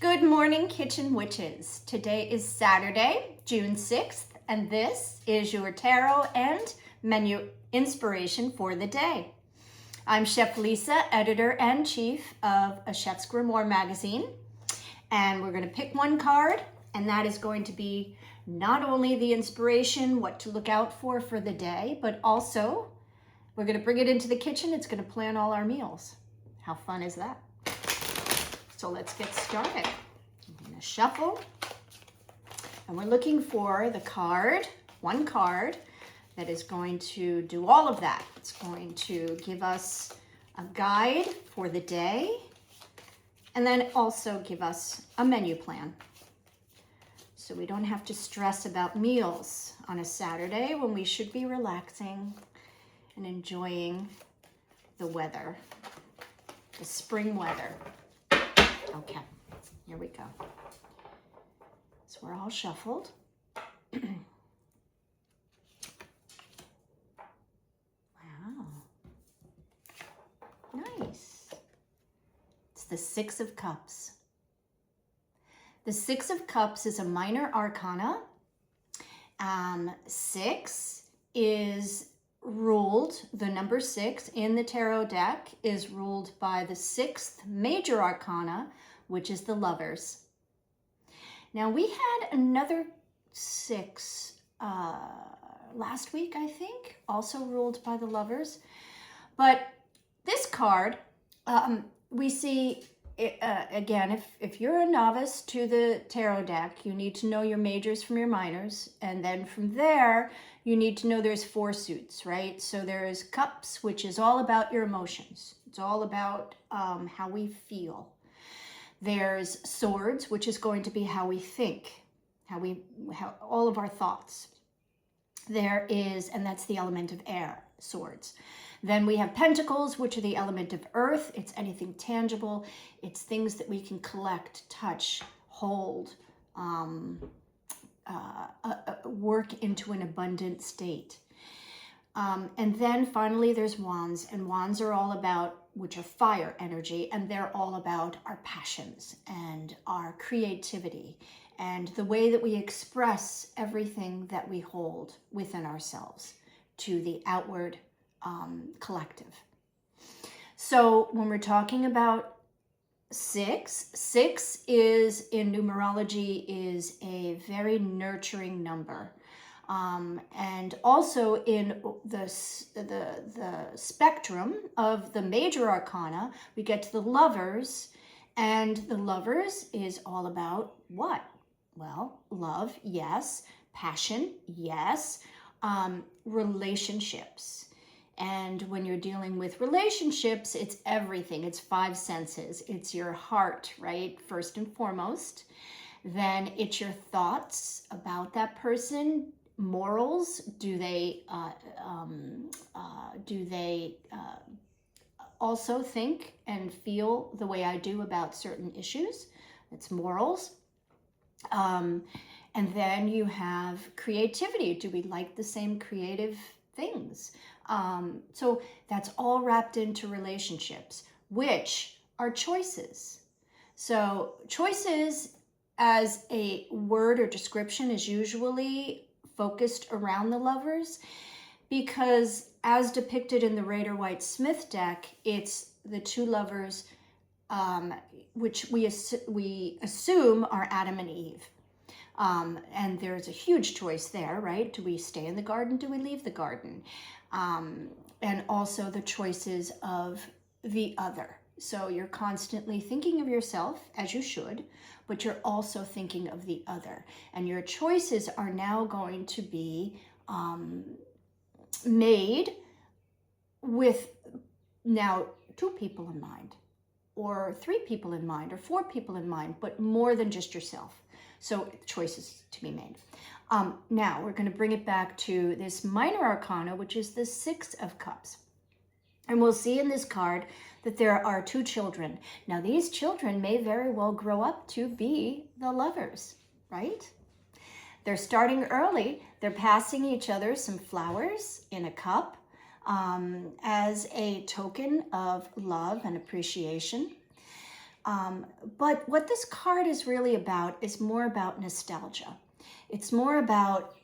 Good morning, Kitchen Witches. Today is Saturday, June 6th, and this is your tarot and menu inspiration for the day. I'm Chef Lisa, editor-in-chief of A Chef's Grimoire magazine, and we're going to pick one card, and that is going to be not only the inspiration, what to look out for the day, but also we're going to bring it into the kitchen. It's going to plan all our meals. How fun is that? So let's get started. I'm going to shuffle, and we're looking for the card, one card that is going to do all of that. It's going to give us a guide for the day and then also give us a menu plan. So we don't have to stress about meals on a Saturday when we should be relaxing and enjoying the weather, the spring weather. Okay, here we go. So we're all shuffled. Wow. Nice. It's the Six of Cups. The Six of Cups is a minor arcana. Six is ruled, the number 6 in the tarot deck is ruled by the 6th major arcana, which is the Lovers. Now we had another 6 last week, I think, also ruled by the Lovers. But this card, we see, again, if you're a novice to the tarot deck, you need to know your majors from your minors. And then from there, you need to know there's 4 suits, right? So there is Cups, which is all about your emotions. It's all about how we feel. There's Swords, which is going to be how we think, how all of our thoughts. There is, and that's the element of air, Swords. Then we have Pentacles, which are the element of earth. It's anything tangible. It's things that we can collect, touch, hold, work into an abundant state. And then finally there's Wands, and Wands are all about, which are fire energy, and they're all about our passions and our creativity and the way that we express everything that we hold within ourselves to the outward collective. So when we're talking about 6 is, in numerology, is a very nurturing number. And also in the spectrum of the major arcana, we get to the Lovers, and the Lovers is all about what? Well, love, yes. Passion, yes. Relationships. And when you're dealing with relationships, it's everything. It's 5 senses. It's your heart, right? First and foremost. Then it's your thoughts about that person. Morals. Do they also think and feel the way I do about certain issues? It's morals. And then you have creativity. Do we like the same creative things? So that's all wrapped into relationships, which are choices. So choices as a word or description is usually focused around the Lovers, because as depicted in the Rider-Waite-Smith deck, it's the 2 lovers, which we assume are Adam and Eve. And there's a huge choice there, right? Do we stay in the garden? Do we leave the garden? And also the choices of the other. So you're constantly thinking of yourself, as you should, but you're also thinking of the other. And your choices are now going to be made with now 2 people in mind, or 3 people in mind, or 4 people in mind, but more than just yourself. So choices to be made. Now we're going to bring it back to this minor arcana, which is the 6 of Cups. And we'll see in this card that there are 2 children. Now these children may very well grow up to be the Lovers, right? They're starting early. They're passing each other some flowers in a cup as a token of love and appreciation. But what this card is really about is more about nostalgia. It's more about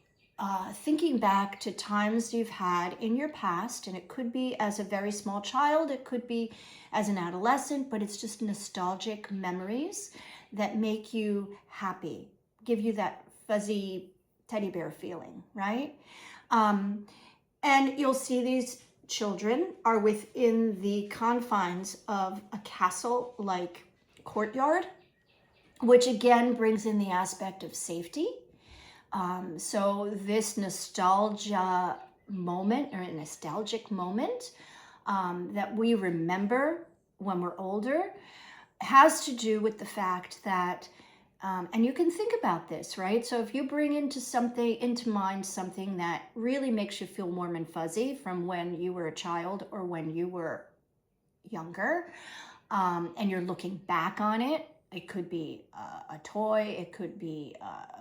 thinking back to times you've had in your past, and it could be as a very small child, it could be as an adolescent, but it's just nostalgic memories that make you happy, give you that fuzzy teddy bear feeling, right? And you'll see these children are within the confines of a castle-like courtyard, which again brings in the aspect of safety. So this nostalgia moment, or a nostalgic moment that we remember when we're older, has to do with the fact that, and you can think about this, right? So if you bring into mind something that really makes you feel warm and fuzzy from when you were a child or when you were younger, and you're looking back on it, it could be a toy, it could be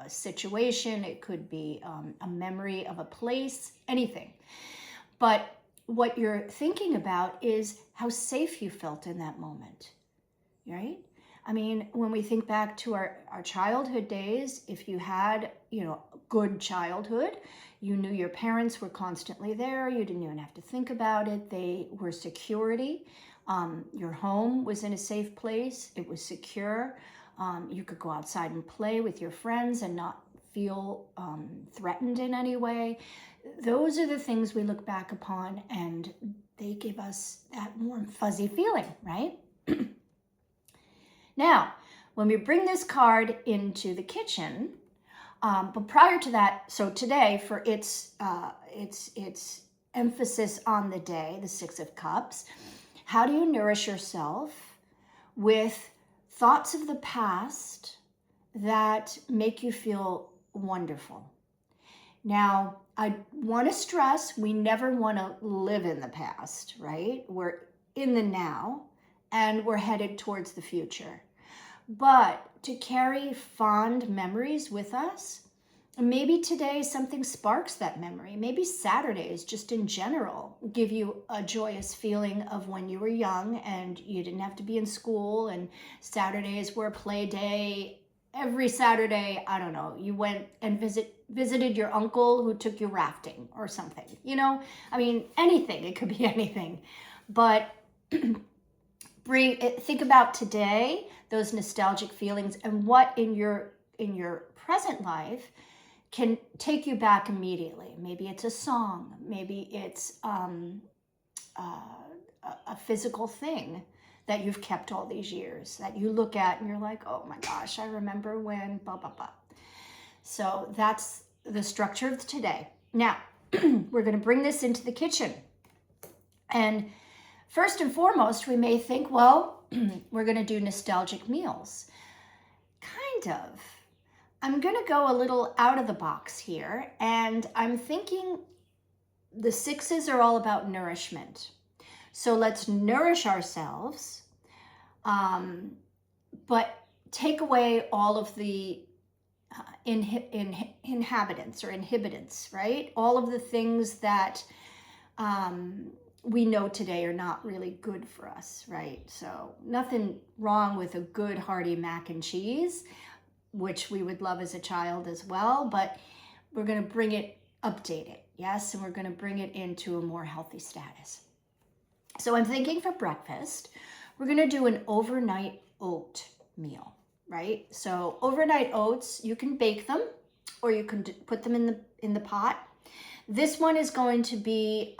a situation, it could be a memory of a place, anything. But what you're thinking about is how safe you felt in that moment, right? I mean, when we think back to our childhood days, if you had, good childhood, you knew your parents were constantly there, you didn't even have to think about it, they were security. Your home was in a safe place, it was secure, you could go outside and play with your friends and not feel threatened in any way. Those are the things we look back upon, and they give us that warm, fuzzy feeling, right? Now, when we bring this card into the kitchen, but prior to that, so today for its emphasis on the day, the Six of Cups, how do you nourish yourself with thoughts of the past that make you feel wonderful? Now, I want to stress, we never want to live in the past, right? We're in the now, and we're headed towards the future. But to carry fond memories with us, maybe today something sparks that memory. Maybe Saturdays, just in general, give you a joyous feeling of when you were young and you didn't have to be in school, and Saturdays were a play day. Every Saturday, I don't know, you went and visited your uncle who took you rafting or something. I mean, anything. It could be anything. But think about today, those nostalgic feelings, and what in your present life can take you back immediately. Maybe it's a song, maybe it's a physical thing that you've kept all these years that you look at and you're like, oh my gosh, I remember when blah blah blah. So that's the structure of today. Now we're going to bring this into the kitchen, and first and foremost, we may think, well, we're going to do nostalgic meals. Kind of. I'm going to go a little out of the box here, and I'm thinking the sixes are all about nourishment. So let's nourish ourselves, but take away all of the inhabitants or inhibitants, right? All of the things that we know today are not really good for us, right? So nothing wrong with a good hearty mac and cheese, which we would love as a child as well, but we're going to update it, yes? And we're going to bring it into a more healthy status. So I'm thinking for breakfast, we're going to do an overnight oat meal, right? So overnight oats, you can bake them or you can put them in the pot. This one is going to be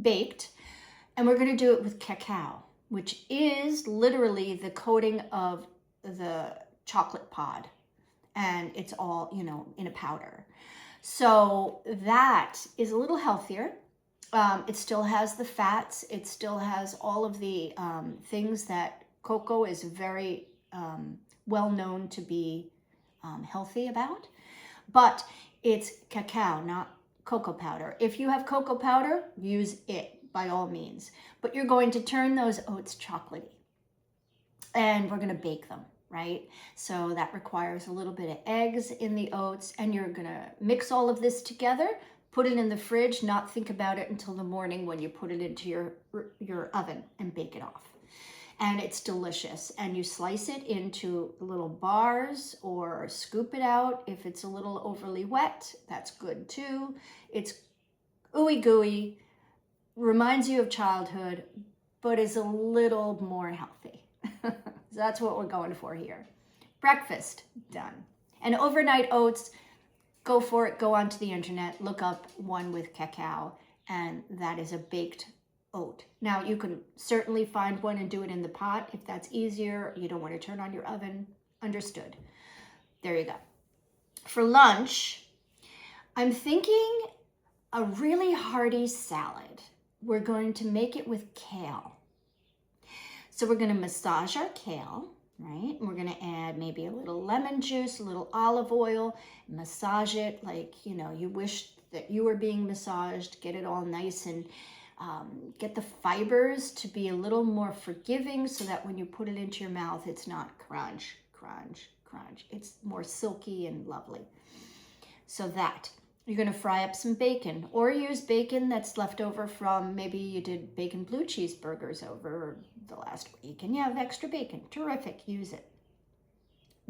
baked, and we're going to do it with cacao, which is literally the coating of the chocolate pod, and it's all, in a powder. So that is a little healthier. It still has the fats. It still has all of the things that cocoa is very well known to be healthy about, but it's cacao, not cocoa powder. If you have cocoa powder, use it by all means, but you're going to turn those oats chocolatey, and we're going to bake them, right? So that requires a little bit of eggs in the oats, and you're going to mix all of this together, put it in the fridge, not think about it until the morning when you put it into your oven and bake it off. and it's delicious. And you slice it into little bars or scoop it out. If it's a little overly wet, that's good too. It's ooey gooey, reminds you of childhood, but is a little more healthy. So that's what we're going for here. Breakfast, done. And overnight oats, go for it. Go onto the internet, look up one with cacao, and that is a baked oat. Now, you can certainly find one and do it in the pot if that's easier. You don't want to turn on your oven. Understood. There you go. For lunch, I'm thinking a really hearty salad. We're going to make it with kale. So we're going to massage our kale, right? And we're going to add maybe a little lemon juice, a little olive oil, massage it like, you know, you wish that you were being massaged, get it all nice and get the fibers to be a little more forgiving so that when you put it into your mouth, it's not crunch, crunch, crunch. It's more silky and lovely. So that. You're going to fry up some bacon or use bacon that's left over from maybe you did bacon blue cheeseburgers over the last week and you have extra bacon. Terrific. Use it.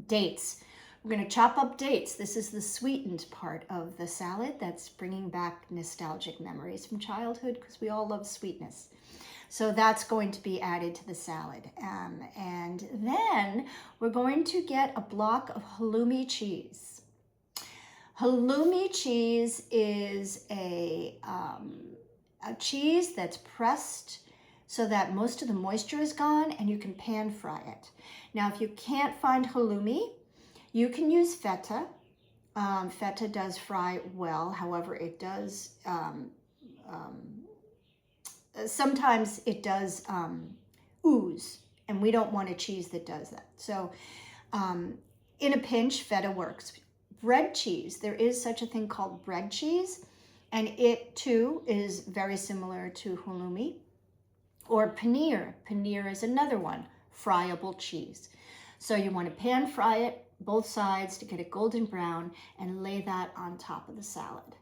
Dates. We're going to chop up dates. This is the sweetened part of the salad that's bringing back nostalgic memories from childhood because we all love sweetness. So that's going to be added to the salad. And then we're going to get a block of halloumi cheese. Halloumi cheese is a cheese that's pressed so that most of the moisture is gone and you can pan fry it. Now, if you can't find halloumi, you can use feta. Feta does fry well. However, it does, sometimes it does ooze, and we don't want a cheese that does that. So in a pinch, feta works. Bread cheese, there is such a thing called bread cheese, and it too is very similar to halloumi. Or paneer. Paneer is another one, friable cheese. So you want to pan fry it, both sides to get it golden brown, and lay that on top of the salad.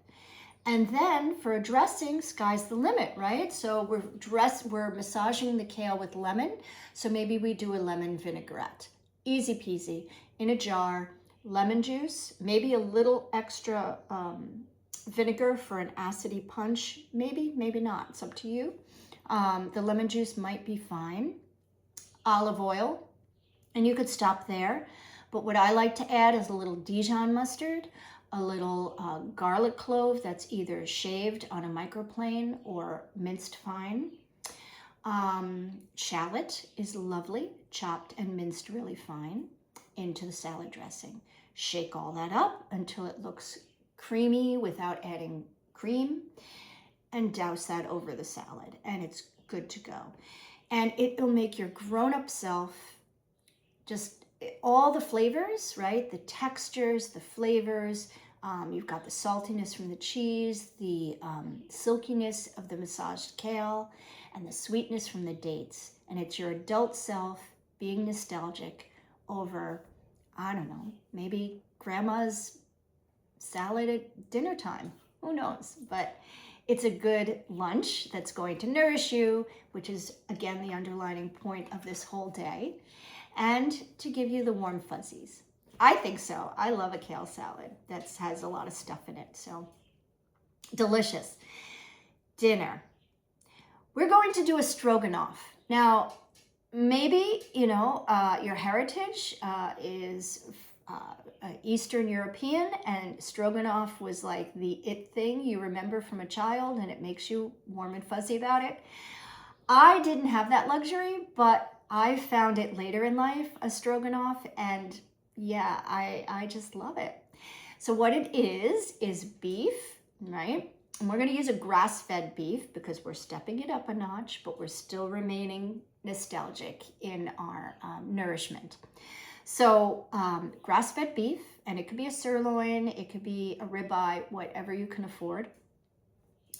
And then for a dressing, sky's the limit, right? So we're massaging the kale with lemon. So maybe we do a lemon vinaigrette. Easy peasy, in a jar. Lemon juice, maybe a little extra vinegar for an acidy punch, maybe not, it's up to you. The lemon juice might be fine. Olive oil, and you could stop there. But what I like to add is a little Dijon mustard, a little garlic clove that's either shaved on a microplane or minced fine. Shallot is lovely, chopped and minced really fine into the salad dressing. Shake all that up until it looks creamy without adding cream, and douse that over the salad, and it's good to go. And it will make your grown-up self just all the flavors, right? The textures, the flavors. You've got the saltiness from the cheese, the silkiness of the massaged kale, and the sweetness from the dates. And it's your adult self being nostalgic over, I don't know, maybe grandma's salad at dinner time. Who knows? But it's a good lunch that's going to nourish you, which is, again, the underlining point of this whole day, and to give you the warm fuzzies. I think so. I love a kale salad that has a lot of stuff in it. So delicious. Dinner. We're going to do a stroganoff. Now, maybe, you know, your heritage is Eastern European, and stroganoff was like the it thing you remember from a child, and it makes you warm and fuzzy about it. I didn't have that luxury, but I found it later in life, a stroganoff, and yeah, I just love it. So what it is beef, right? And we're going to use a grass-fed beef because we're stepping it up a notch, but we're still remaining nostalgic in our nourishment. So grass-fed beef, and it could be a sirloin, it could be a ribeye, whatever you can afford.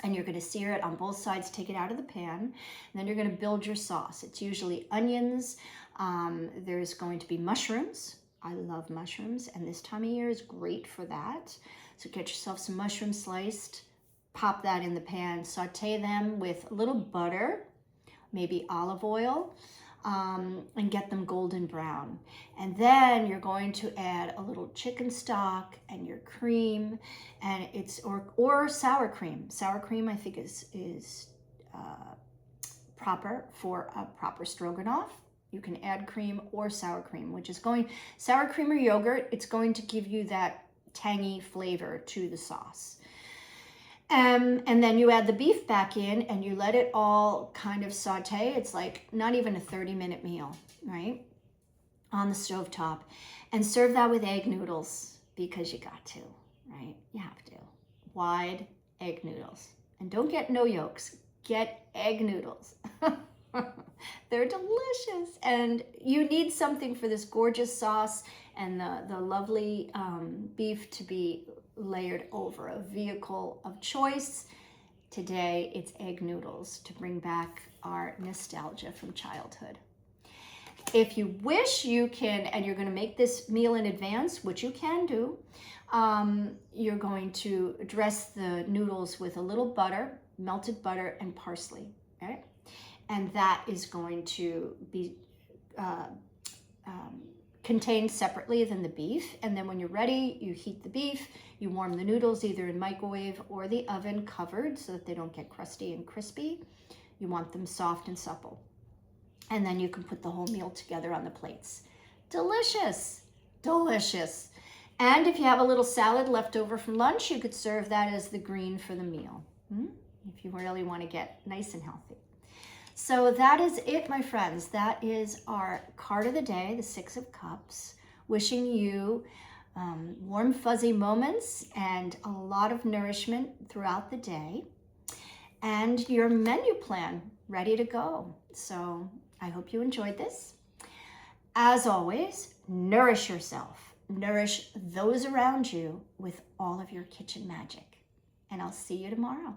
And you're going to sear it on both sides, take it out of the pan, and then you're going to build your sauce. It's usually onions. There's going to be mushrooms. I love mushrooms, and this time of year is great for that. So get yourself some mushrooms sliced, pop that in the pan, saute them with a little butter, maybe olive oil, and get them golden brown. And then you're going to add a little chicken stock and your cream, and it's or sour cream. Sour cream, I think, is proper for a proper stroganoff. You can add cream or sour cream, sour cream or yogurt. It's going to give you that tangy flavor to the sauce. And then you add the beef back in and you let it all kind of saute. It's like not even a 30-minute meal, right? On the stovetop. And serve that with egg noodles because you got to, right? You have to. Wide egg noodles. And don't get no yolks. Get egg noodles. They're delicious. And you need something for this gorgeous sauce and the lovely beef to be layered over a vehicle of choice. Today, it's egg noodles to bring back our nostalgia from childhood. If you wish, you can, and you're going to make this meal in advance, which you can do, you're going to dress the noodles with a little butter, melted butter, and parsley, okay? And that is going to be contained separately than the beef. And then when you're ready, you heat the beef, you warm the noodles either in microwave or the oven covered so that they don't get crusty and crispy. You want them soft and supple. And then you can put the whole meal together on the plates. Delicious, delicious. And if you have a little salad left over from lunch, you could serve that as the green for the meal, if you really want to get nice and healthy. So that is it, my friends. That is our card of the day, the Six of Cups. Wishing you warm, fuzzy moments and a lot of nourishment throughout the day. And your menu plan ready to go. So I hope you enjoyed this. As always, nourish yourself. Nourish those around you with all of your kitchen magic. And I'll see you tomorrow.